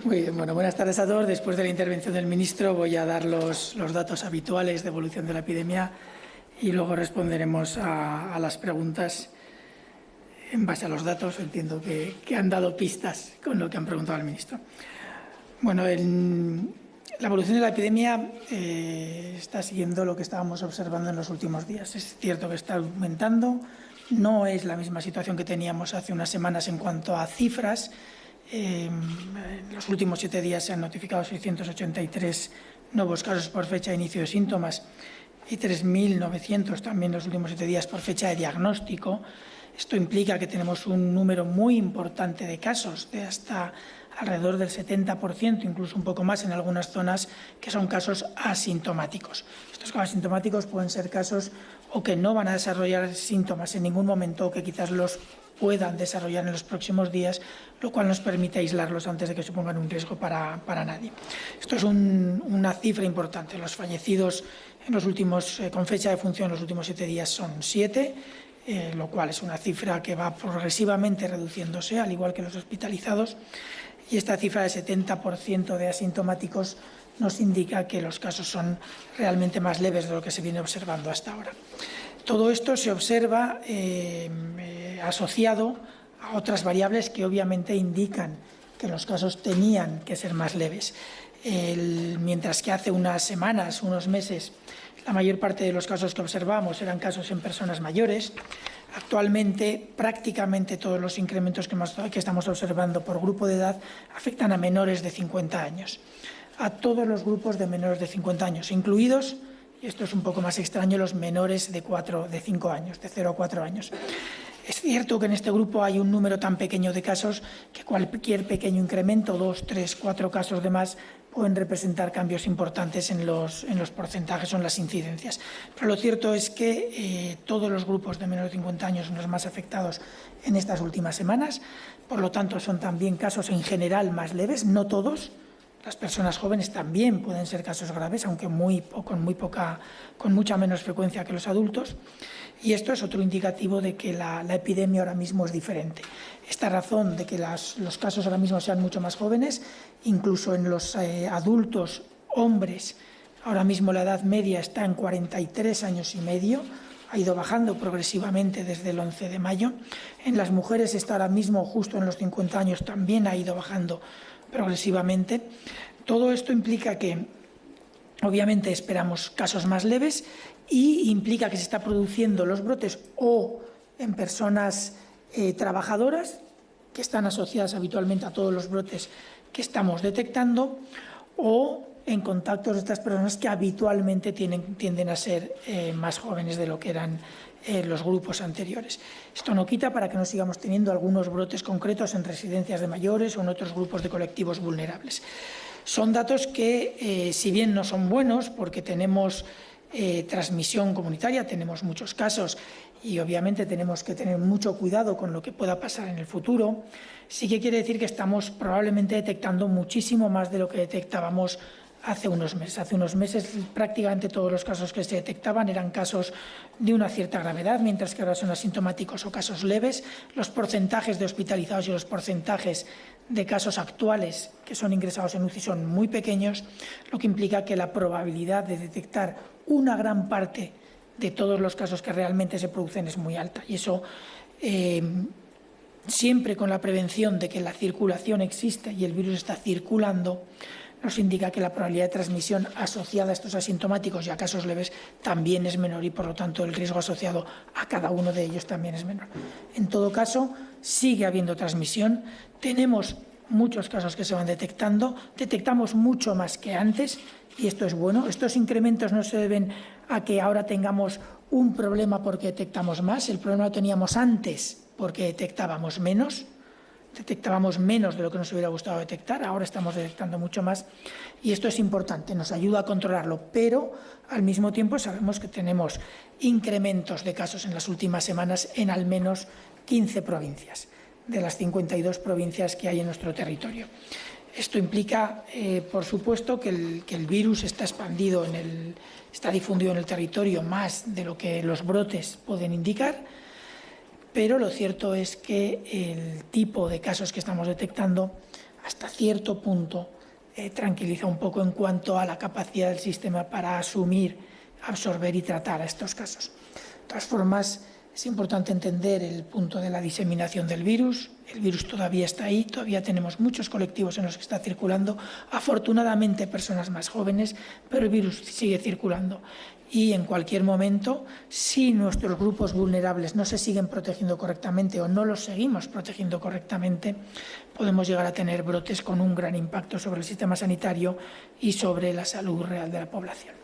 Muy bien, bueno, buenas tardes a todos. Después de la intervención del ministro voy a dar los datos habituales de evolución de la epidemia y luego responderemos a las preguntas en base a los datos. Entiendo que han dado pistas con lo que han preguntado al ministro. Bueno, la evolución de la epidemia está siguiendo lo que estábamos observando en los últimos días. Es cierto que está aumentando, no es la misma situación que teníamos hace unas semanas en cuanto a cifras. En los últimos 7 días se han notificado 683 nuevos casos por fecha de inicio de síntomas y 3.900 también los últimos 7 días por fecha de diagnóstico. Esto implica que tenemos un número muy importante de casos, de hasta alrededor del 70%, incluso un poco más en algunas zonas, que son casos asintomáticos. Estos casos asintomáticos pueden ser casos o que no van a desarrollar síntomas en ningún momento o que quizás los puedan desarrollar en los próximos días, lo cual nos permite aislarlos antes de que supongan un riesgo para nadie. Esto es una cifra importante. Los fallecidos en los últimos, con fecha de función en los últimos 7 días son 7, lo cual es una cifra que va progresivamente reduciéndose, al igual que los hospitalizados. Y esta cifra de 70% de asintomáticos nos indica que los casos son realmente más leves de lo que se viene observando hasta ahora. Todo esto se observa asociado a otras variables que obviamente indican que los casos tenían que ser más leves. Mientras que hace unas semanas, unos meses, la mayor parte de los casos que observamos eran casos en personas mayores, actualmente prácticamente todos los incrementos que estamos observando por grupo de edad afectan a menores de 50 años, a todos los grupos de menores de 50 años, incluidos, y esto es un poco más extraño, los menores de 5 años, de 0 a 4 años. Es cierto que en este grupo hay un número tan pequeño de casos que cualquier pequeño incremento, 2, 3, 4 casos de más, pueden representar cambios importantes en los porcentajes o en las incidencias. Pero lo cierto es que todos los grupos de menores de 50 años son los más afectados en estas últimas semanas. Por lo tanto, son también casos en general más leves, no todos. Las personas jóvenes también pueden ser casos graves, aunque con mucha menos frecuencia que los adultos. Y esto es otro indicativo de que la epidemia ahora mismo es diferente. Esta razón de que los casos ahora mismo sean mucho más jóvenes, incluso en los adultos hombres, ahora mismo la edad media está en 43 años y medio, ha ido bajando progresivamente desde el 11 de mayo. En las mujeres está ahora mismo justo en los 50 años, también ha ido bajando progresivamente. Todo esto implica que obviamente esperamos casos más leves y implica que se está produciendo los brotes o en personas trabajadoras que están asociadas habitualmente a todos los brotes que estamos detectando o en contactos de estas personas que habitualmente tienden a ser más jóvenes de lo que eran los grupos anteriores. Esto no quita para que no sigamos teniendo algunos brotes concretos en residencias de mayores o en otros grupos de colectivos vulnerables. Son datos que, si bien no son buenos, porque tenemos transmisión comunitaria, tenemos muchos casos y obviamente tenemos que tener mucho cuidado con lo que pueda pasar en el futuro, sí que quiere decir que estamos probablemente detectando muchísimo más de lo que detectábamos hace unos meses. Hace unos meses prácticamente todos los casos que se detectaban eran casos de una cierta gravedad, mientras que ahora son asintomáticos o casos leves. Los porcentajes de hospitalizados y los porcentajes de casos actuales que son ingresados en UCI son muy pequeños, lo que implica que la probabilidad de detectar una gran parte de todos los casos que realmente se producen es muy alta. Y eso, siempre con la prevención de que la circulación existe y el virus está circulando, nos indica que la probabilidad de transmisión asociada a estos asintomáticos y a casos leves también es menor y, por lo tanto, el riesgo asociado a cada uno de ellos también es menor. En todo caso, sigue habiendo transmisión. Tenemos muchos casos que se van detectando, detectamos mucho más que antes y esto es bueno. Estos incrementos no se deben a que ahora tengamos un problema porque detectamos más. El problema lo teníamos antes porque detectábamos menos de lo que nos hubiera gustado detectar, ahora estamos detectando mucho más y esto es importante, nos ayuda a controlarlo, pero al mismo tiempo sabemos que tenemos incrementos de casos en las últimas semanas en al menos 15 provincias, de las 52 provincias que hay en nuestro territorio. Esto implica, por supuesto, que el virus está difundido en el territorio más de lo que los brotes pueden indicar, pero lo cierto es que el tipo de casos que estamos detectando hasta cierto punto tranquiliza un poco en cuanto a la capacidad del sistema para asumir, absorber y tratar a estos casos. De todas formas, es importante entender el punto de la diseminación del virus. El virus todavía está ahí, todavía tenemos muchos colectivos en los que está circulando. Afortunadamente, personas más jóvenes, pero el virus sigue circulando. Y en cualquier momento, si nuestros grupos vulnerables no se siguen protegiendo correctamente o no los seguimos protegiendo correctamente, podemos llegar a tener brotes con un gran impacto sobre el sistema sanitario y sobre la salud real de la población.